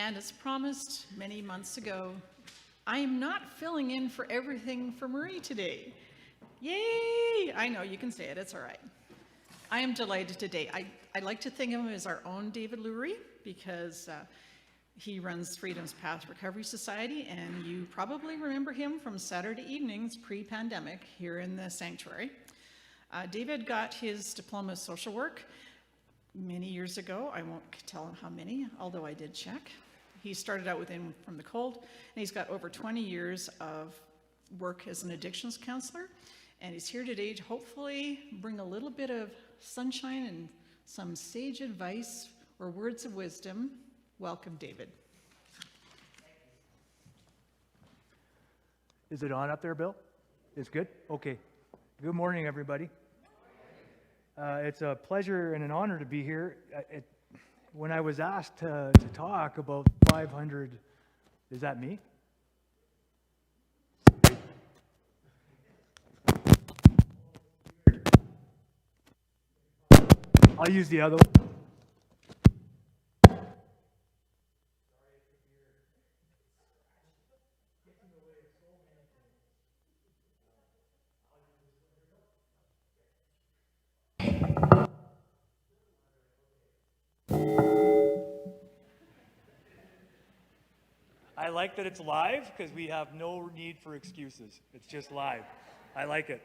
And as promised many months ago, I am not filling in for everything for Marie today. Yay! I know, you can say it, it's all right. I am delighted today. I like to think of him as our own David Lewry because he runs Freedom's Path Recovery Society, and you probably remember him from Saturday evenings pre-pandemic here in the sanctuary. David got his diploma of social work many years ago. I won't tell him how many, although I did check. He started out with In From the Cold, and he's got over 20 years of work as an addictions counselor. And he's here today to hopefully bring a little bit of sunshine and some sage advice or words of wisdom. Welcome, David. Is it on up there, Bill? It's good? Okay. Good morning, everybody. It's a pleasure and an honor to be here. When I was asked to talk about 500, is that me? I'll use the other one. I like that it's live because we have no need for excuses. It's just live. I like it.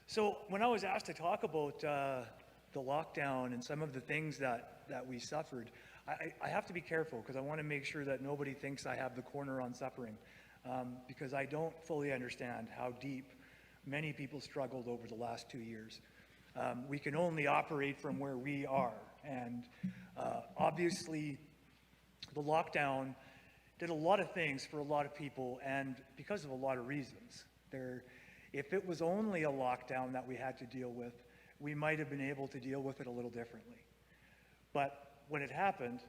So when I was asked to talk about the lockdown and some of the things that we suffered, I have to be careful because I want to make sure that nobody thinks I have the corner on suffering, because I don't fully understand how deep many people struggled over the last 2 years. We can only operate from where we are, and obviously the lockdown did a lot of things for a lot of people, and because of a lot of reasons. If it was only a lockdown that we had to deal with, we might have been able to deal with it a little differently. But when it happened,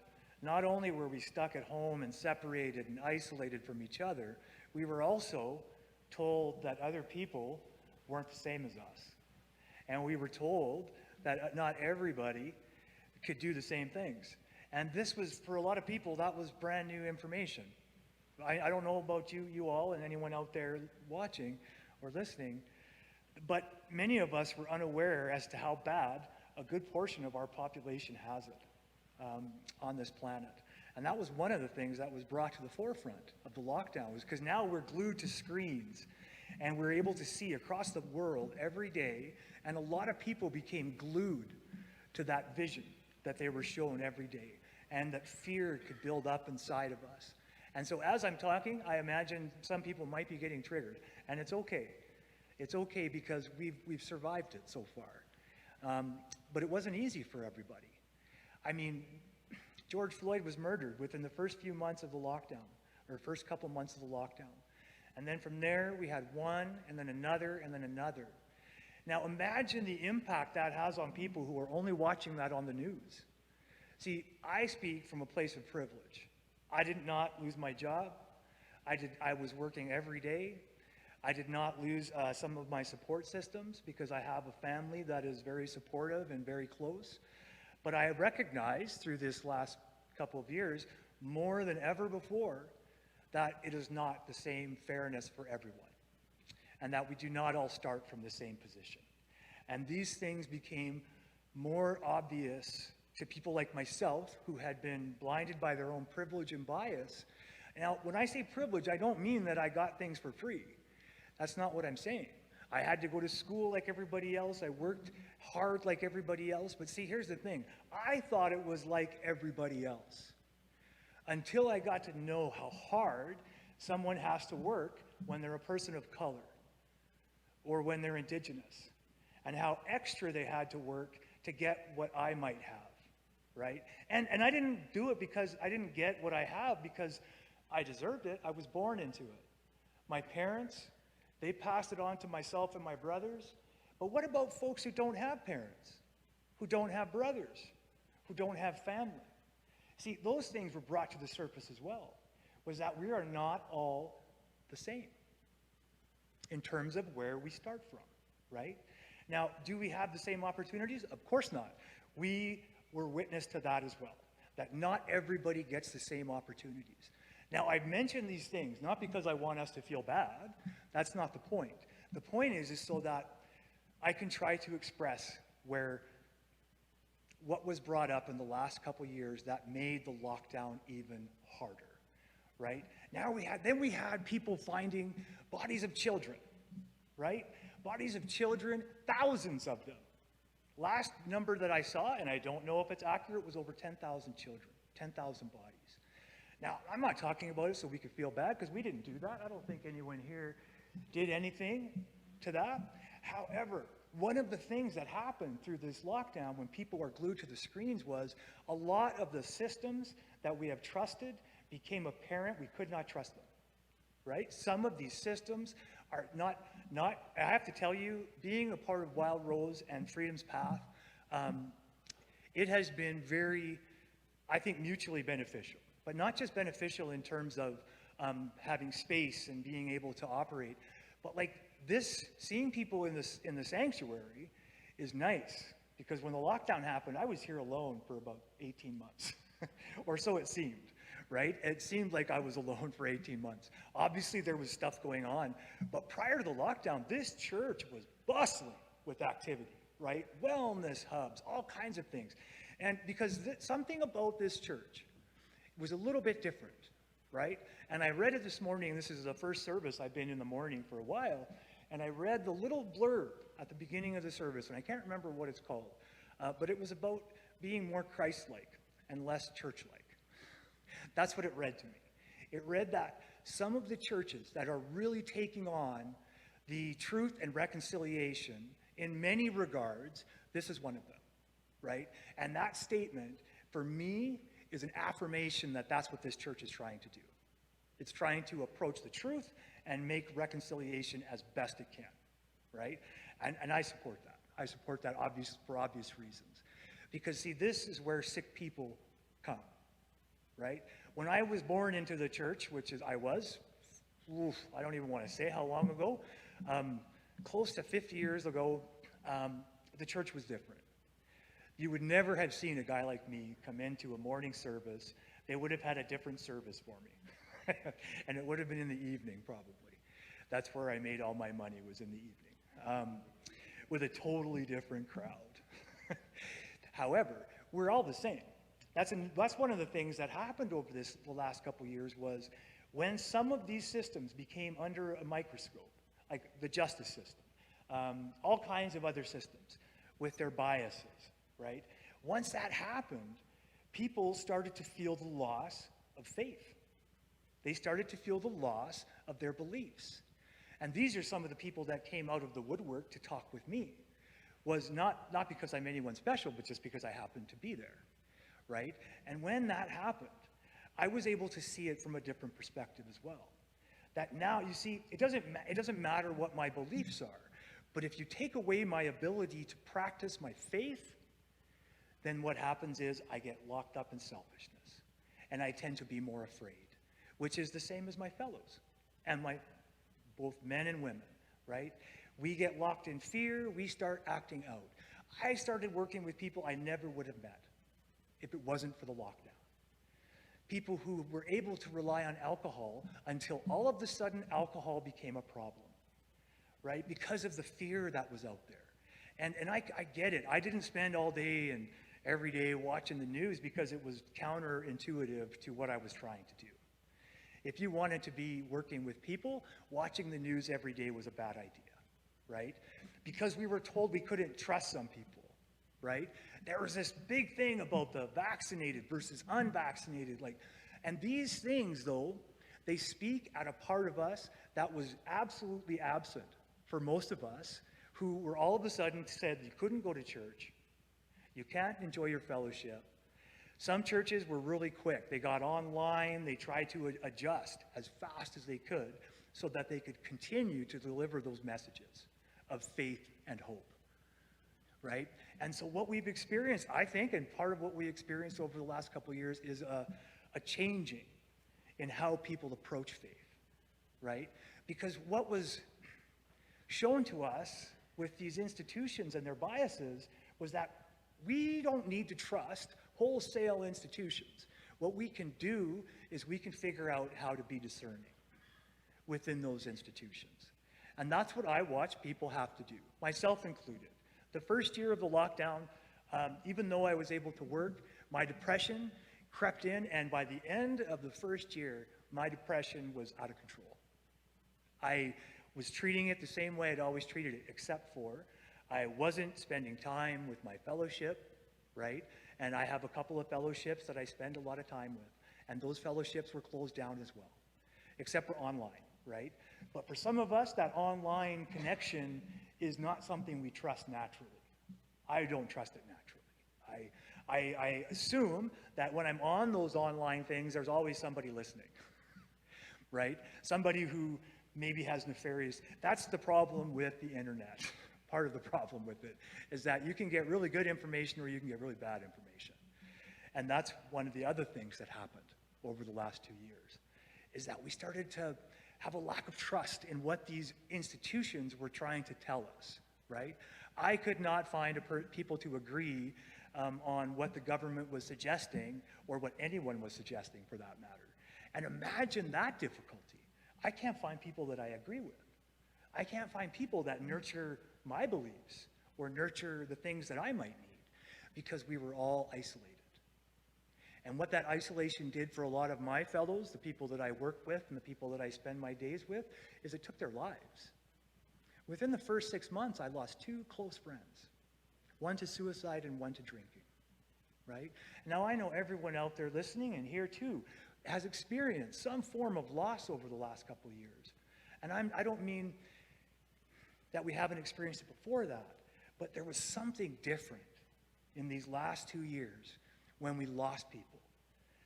not only were we stuck at home and separated and isolated from each other, we were also told that other people weren't the same as us. And we were told that not everybody could do the same things. And this was, for a lot of people, that was brand new information. I don't know about you all and anyone out there watching or listening, but many of us were unaware as to how bad a good portion of our population has it on this planet. And that was one of the things that was brought to the forefront of the lockdown, was because now we're glued to screens and we're able to see across the world every day, and a lot of people became glued to that vision that they were shown every day, and that fear could build up inside of us. And so as I'm talking, I imagine some people might be getting triggered, and it's okay. It's okay because we've survived it so far. But it wasn't easy for everybody. I mean, George Floyd was murdered within the first few months of the lockdown, or first couple months of the lockdown. And then from there, we had one, and then another, and then another. Now imagine the impact that has on people who are only watching that on the news. See, I speak from a place of privilege. I did not lose my job. I was working every day. I did not lose some of my support systems because I have a family that is very supportive and very close. But I recognize through this last couple of years, more than ever before, that it is not the same fairness for everyone, and that we do not all start from the same position. And these things became more obvious to people like myself who had been blinded by their own privilege and bias. Now, when I say privilege, I don't mean that I got things for free. That's not what I'm saying. I had to go to school like everybody else. I worked hard like everybody else. But see, here's the thing. I thought it was like everybody else until I got to know how hard someone has to work when they're a person of color or when they're Indigenous, and how extra they had to work to get what I might have. Right? And I didn't do it because I didn't get what I have because I deserved it. I was born into it. My parents, they passed it on to myself and my brothers. But what about folks who don't have parents, who don't have brothers, who don't have family? See, those things were brought to the surface as well, was that we are not all the same in terms of where we start from, right? Now, do we have the same opportunities? Of course not. We were witness to that as well. that not everybody gets the same opportunities. Now, I've mentioned these things, not because I want us to feel bad. That's not the point. The point is so that I can try to express what was brought up in the last couple years that made the lockdown even harder, right? Then we had people finding bodies of children, right? Bodies of children, thousands of them. Last number that I saw, and I don't know if it's accurate, was over 10,000 children, 10,000 bodies. Now, I'm not talking about it so we could feel bad, because we didn't do that. I don't think anyone here did anything to that. However, one of the things that happened through this lockdown when people were glued to the screens was a lot of the systems that we have trusted became apparent we could not trust them, right? Some of these systems are not, I have to tell you, being a part of Wild Rose and Freedom's Path, it has been very, I think, mutually beneficial. But not just beneficial in terms of having space and being able to operate, but like this, seeing people in the sanctuary is nice, because when the lockdown happened, I was here alone for about 18 months, or so it seemed, right? It seemed like I was alone for 18 months. Obviously, there was stuff going on, but prior to the lockdown, this church was bustling with activity, right? Wellness hubs, all kinds of things. And because something about this church was a little bit different, right? And I read it this morning. This is the first service I've been in the morning for a while, and I read the little blurb at the beginning of the service, and I can't remember what it's called, but it was about being more Christ-like and less church-like. That's what it read to me. It read that some of the churches that are really taking on the truth and reconciliation in many regards, this is one of them, right? And that statement, for me, is an affirmation that that's what this church is trying to do. It's trying to approach the truth and make reconciliation as best it can, right? And I support that. I support that for obvious reasons. Because, see, this is where sick people come, right? When I was born into the church, which is I don't even want to say how long ago, close to 50 years ago, the church was different. You would never have seen a guy like me come into a morning service. They would have had a different service for me. And it would have been in the evening, probably. That's where I made all my money, was in the evening, with a totally different crowd. However, we're all the same. That's one of the things that happened over the last couple of years was when some of these systems became under a microscope, like the justice system, all kinds of other systems with their biases, right? Once that happened, people started to feel the loss of faith. They started to feel the loss of their beliefs. And these are some of the people that came out of the woodwork to talk with me. Was not because I'm anyone special, but just because I happened to be there, right? And when that happened, I was able to see it from a different perspective as well. That now, you see, it doesn't matter what my beliefs are, but if you take away my ability to practice my faith, then what happens is I get locked up in selfishness, and I tend to be more afraid, which is the same as my fellows, and both men and women, right? We get locked in fear, we start acting out. I started working with people I never would have met if it wasn't for the lockdown. People who were able to rely on alcohol until all of a sudden alcohol became a problem, right? Because of the fear that was out there. And I get it. I didn't spend all day and every day watching the news because it was counterintuitive to what I was trying to do. If you wanted to be working with people, watching the news every day was a bad idea, right? Because we were told we couldn't trust some people, right? There was this big thing about the vaccinated versus unvaccinated, and these things, though, they speak at a part of us that was absolutely absent for most of us, who were all of a sudden said you couldn't go to church, you can't enjoy your fellowship. Some churches were really quick. They got online, they tried to adjust as fast as they could so that they could continue to deliver those messages of faith and hope, right? And so what we've experienced, I think, and part of what we experienced over the last couple of years is a changing in how people approach faith, right? Because what was shown to us with these institutions and their biases was that we don't need to trust wholesale institutions. What we can do is we can figure out how to be discerning within those institutions. And that's what I watch people have to do, myself included. The first year of the lockdown, even though I was able to work, my depression crept in, and by the end of the first year, my depression was out of control. I was treating it the same way I'd always treated it, except for I wasn't spending time with my fellowship, right? And I have a couple of fellowships that I spend a lot of time with, and those fellowships were closed down as well, except for online, right? But for some of us, that online connection is not something we trust naturally. I don't trust it naturally. I assume that when I'm on those online things, there's always somebody listening, right? Somebody who maybe has nefarious, that's the problem with the internet. Part of the problem with it is that you can get really good information or you can get really bad information. And that's one of the other things that happened over the last 2 years, is that we started to have a lack of trust in what these institutions were trying to tell us, right? I could not find people to agree on what the government was suggesting or what anyone was suggesting for that matter. And imagine that difficulty. I can't find people that I agree with. I can't find people that nurture my beliefs or nurture the things that I might need because we were all isolated. And what that isolation did for a lot of my fellows, the people that I work with and the people that I spend my days with, is it took their lives. Within the first 6 months, I lost 2 close friends, one to suicide and one to drinking, right? Now I know everyone out there listening and here too has experienced some form of loss over the last couple of years. And I don't mean that we haven't experienced it before that, but there was something different in these last 2 years when we lost people.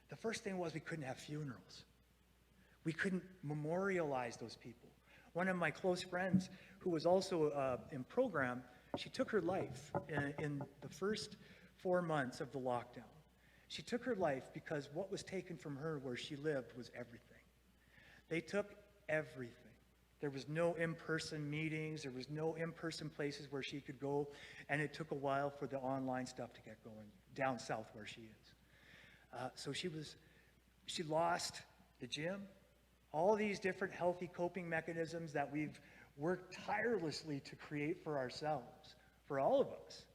The first thing was we couldn't have funerals. We couldn't memorialize those people. One of my close friends, who was also in program, she took her life in the first 4 months of the lockdown. She took her life because what was taken from her where she lived was everything. They took everything. There was no in-person meetings, there was no in-person places where she could go, and it took a while for the online stuff to get going down south where she is. So she lost the gym, all these different healthy coping mechanisms that we've worked tirelessly to create for ourselves, for all of us,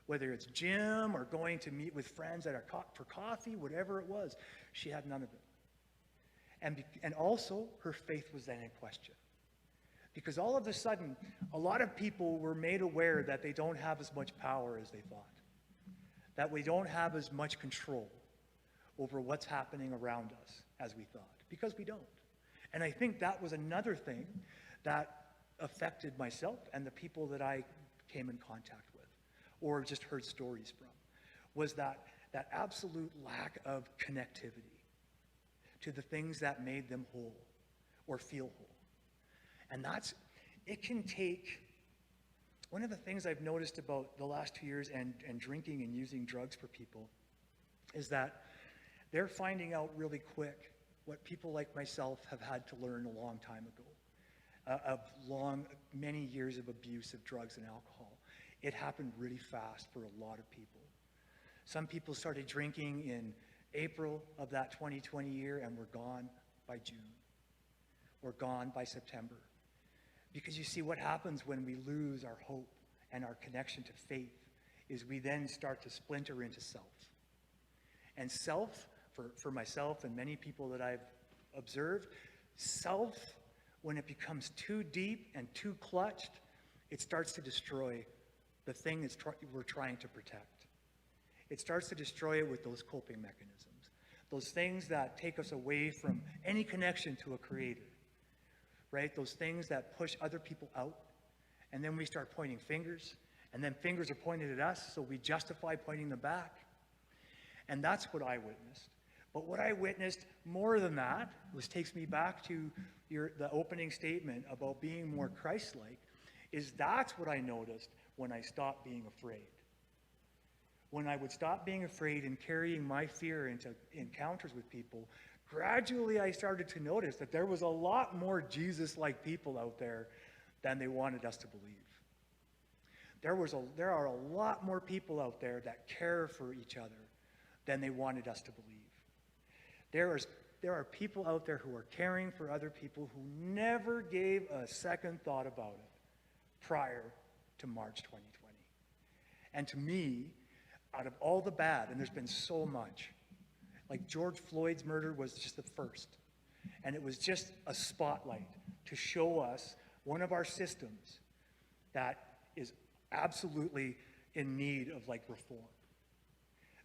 whether it's gym or going to meet with friends for coffee, whatever it was, she had none of it. And also, her faith was then in question. Because all of a sudden, a lot of people were made aware that they don't have as much power as they thought, that we don't have as much control over what's happening around us as we thought, because we don't. And I think that was another thing that affected myself and the people that I came in contact with or just heard stories from, was that absolute lack of connectivity to the things that made them whole or feel whole. And it can take, one of the things I've noticed about the last 2 years and drinking and using drugs for people is that they're finding out really quick what people like myself have had to learn a long time ago, many years of abuse of drugs and alcohol. It happened really fast for a lot of people. Some people started drinking in April of that 2020 year and were gone by June, or gone by September. Because you see, what happens when we lose our hope and our connection to faith is we then start to splinter into self. And self, for myself and many people that I've observed, self, when it becomes too deep and too clutched, it starts to destroy the thing we're trying to protect. It starts to destroy it with those coping mechanisms, those things that take us away from any connection to a creator. Right? Those things that push other people out, and then we start pointing fingers, and then fingers are pointed at us, so we justify pointing them back. And that's what I witnessed. But what I witnessed more than that, which takes me back to the opening statement about being more Christ-like, is that's what I noticed when I stopped being afraid. When I would stop being afraid and carrying my fear into encounters with people, gradually I started to notice that there was a lot more Jesus-like people out there than they wanted us to believe. There are a lot more people out there that care for each other, than they wanted us to believe. There are people out there who are caring for other people who never gave a second thought about it prior to March 2020. And to me, out of all the bad, and there's been so much, like George Floyd's murder was just the first. And it was just a spotlight to show us one of our systems that is absolutely in need of like reform.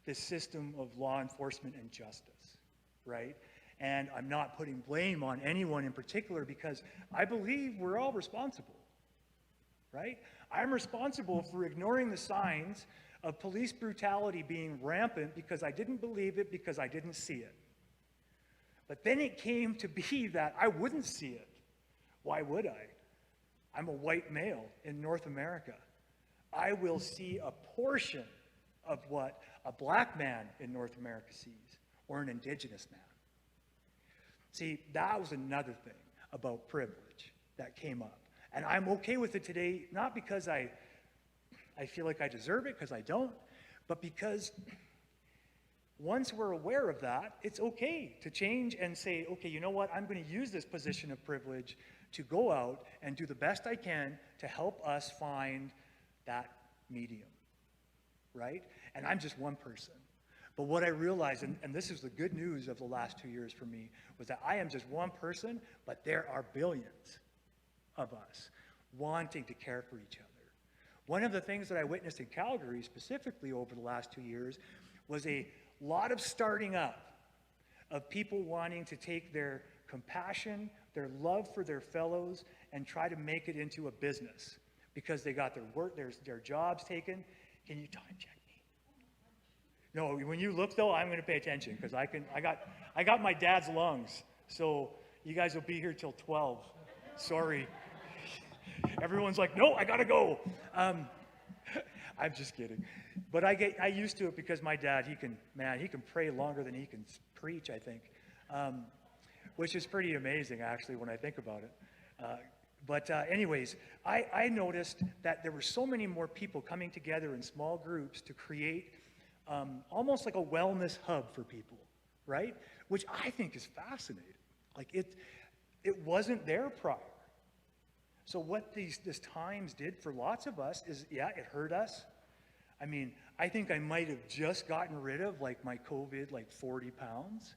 This system of law enforcement and justice, right? And I'm not putting blame on anyone in particular because I believe we're all responsible, right? I'm responsible for ignoring the signs of police brutality being rampant because I didn't believe it, because I didn't see it. But then it came to be that I wouldn't see it. Why would I? I'm a white male in North America. I will see a portion of what a black man in North America sees, or an indigenous man. See, that was another thing about privilege that came up. And I'm okay with it today, not because I feel like I deserve it, because I don't, but because once we're aware of that, it's okay to change and say, okay, you know what, I'm going to use this position of privilege to go out and do the best I can to help us find that medium, right? And I'm just one person. But what I realized, and this is the good news of the last 2 years for me, was that I am just one person, but there are billions of us wanting to care for each other. One of the things that I witnessed in Calgary specifically over the last 2 years was a lot of starting up of people wanting to take their compassion, their love for their fellows, and try to make it into a business because they got their work, their jobs taken. Can you time check me? No, when you look though, I'm going to pay attention because I got my dad's lungs, so you guys will be here till 12. Sorry. Everyone's like, no, I gotta go. I'm just kidding. But I used to it because my dad, he can pray longer than he can preach, I think, which is pretty amazing, actually, when I think about it. Anyways, I noticed that there were so many more people coming together in small groups to create almost like a wellness hub for people, right? Which I think is fascinating. Like it wasn't there prior. So what these times did for lots of us is, yeah, it hurt us. I mean, I think I might have just gotten rid of like my COVID, like 40 pounds,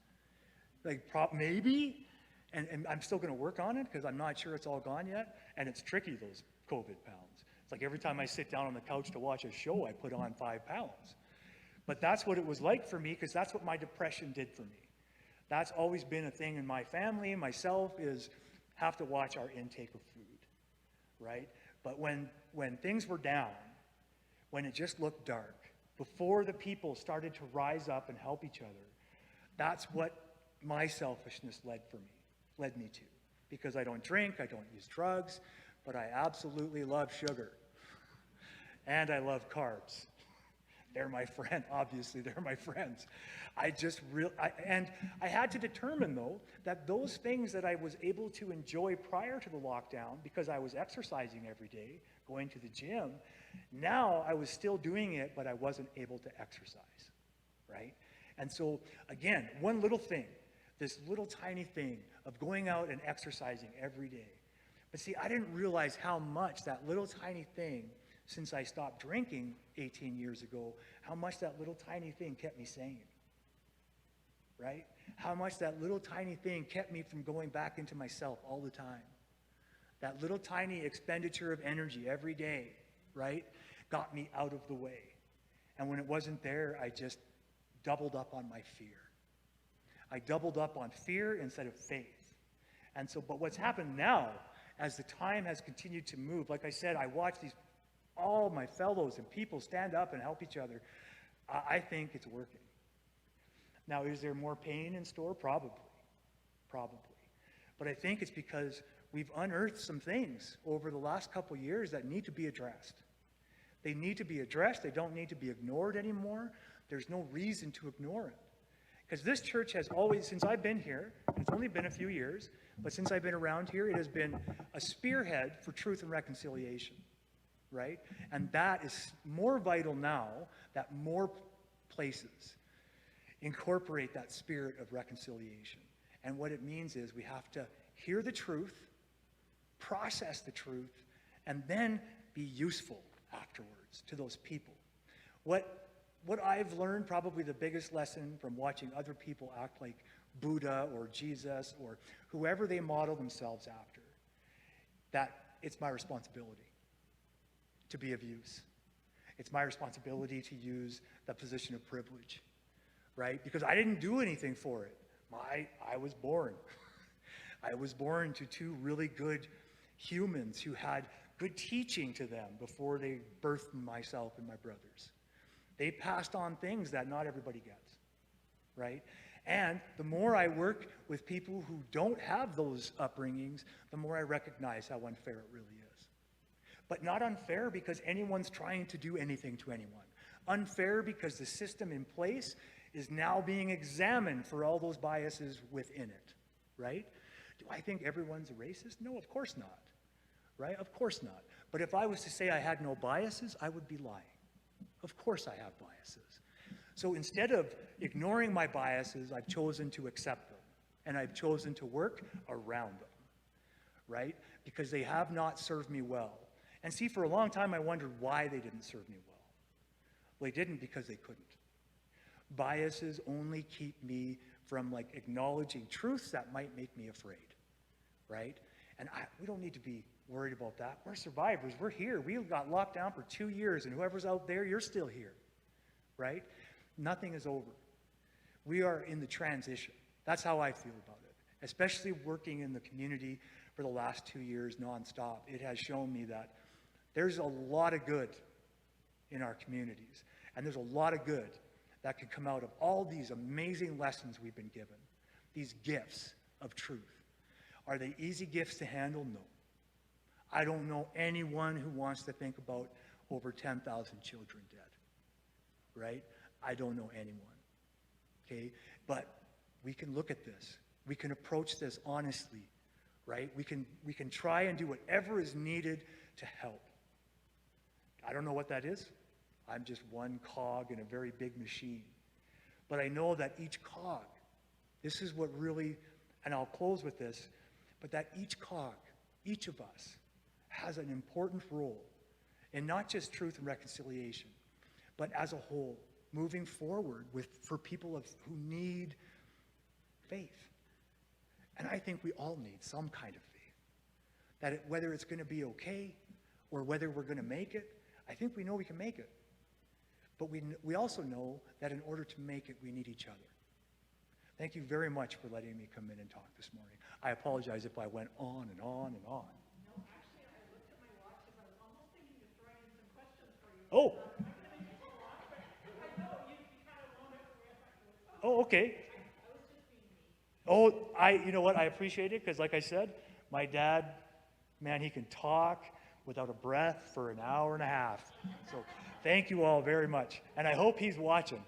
like maybe, and I'm still going to work on it because I'm not sure it's all gone yet. And it's tricky, those COVID pounds. It's like every time I sit down on the couch to watch a show, I put on 5 pounds. But that's what it was like for me because that's what my depression did for me. That's always been a thing in my family, myself, is have to watch our intake of food. Right? But when things were down, when it just looked dark, before the people started to rise up and help each other, that's what my selfishness led me to. Because I don't drink, I don't use drugs, but I absolutely love sugar. And I love carbs. They're my friend, obviously, they're my friends. And I had to determine, though, that those things that I was able to enjoy prior to the lockdown, because I was exercising every day, going to the gym, now I was still doing it, but I wasn't able to exercise, right? And so, again, one little thing, this little tiny thing of going out and exercising every day. But see, I didn't realize how much that little tiny thing, since I stopped drinking 18 years ago, how much that little tiny thing kept me sane, right? How much that little tiny thing kept me from going back into myself all the time. That little tiny expenditure of energy every day, right, got me out of the way. And when it wasn't there, I just doubled up on my fear. I doubled up on fear instead of faith. And so, but what's happened now, as the time has continued to move, like I said, I watch all my fellows and people stand up and help each other. I think it's working. Now, is there more pain in store? Probably. But I think it's because we've unearthed some things over the last couple years that need to be addressed. They need to be addressed. They don't need to be ignored anymore. There's no reason to ignore it. Because this church has always, since I've been here, it's only been a few years, but since I've been around here, it has been a spearhead for truth and reconciliation. Right? And that is more vital now that more places incorporate that spirit of reconciliation. And what it means is we have to hear the truth, process the truth, and then be useful afterwards to those people. What I've learned, probably the biggest lesson from watching other people act like Buddha or Jesus or whoever they model themselves after, that it's my responsibility to be of use. It's my responsibility to use the position of privilege, right? Because I didn't do anything for it. I was born. I was born to two really good humans who had good teaching to them before they birthed myself and my brothers. They passed on things that not everybody gets, right? And the more I work with people who don't have those upbringings, the more I recognize how unfair it really is. But not unfair because anyone's trying to do anything to anyone. Unfair because the system in place is now being examined for all those biases within it, right? Do I think everyone's a racist? No, of course not, right? Of course not. But if I was to say I had no biases, I would be lying. Of course I have biases. So instead of ignoring my biases, I've chosen to accept them. And I've chosen to work around them, right? Because they have not served me well. And see, for a long time I wondered why they didn't serve me well. Well, they didn't because they couldn't. Biases only keep me from acknowledging truths that might make me afraid, right? And we don't need to be worried about that. We're survivors. We're here. We got locked down for 2 years, and whoever's out there, you're still here, right? Nothing is over. We are in the transition. That's how I feel about it, especially working in the community for the last 2 years nonstop. It has shown me that there's a lot of good in our communities, and there's a lot of good that can come out of all these amazing lessons we've been given, these gifts of truth. Are they easy gifts to handle? No. I don't know anyone who wants to think about over 10,000 children dead, right? I don't know anyone, okay? But we can look at this. We can approach this honestly, right? We can try and do whatever is needed to help. I don't know what that is. I'm just one cog in a very big machine. But I know that each cog, this is what really, and I'll close with this, but that each cog, each of us, has an important role in not just truth and reconciliation, but as a whole, moving forward for people who need faith. And I think we all need some kind of faith. That whether it's going to be okay or whether we're going to make it, I think we know we can make it. But we also know that in order to make it, we need each other. Thank you very much for letting me come in and talk this morning. I apologize if I went on and on and on. No, actually, I looked at my watch because I was almost thinking of throwing in some questions for you. Oh. I'm going to make it so long, but I know you kind of wound up where I thought you would. Oh, okay. I was just being me. Oh, you know what? I appreciate it because, like I said, my dad, man, he can talk without a breath for an hour and a half. So thank you all very much. And I hope he's watching.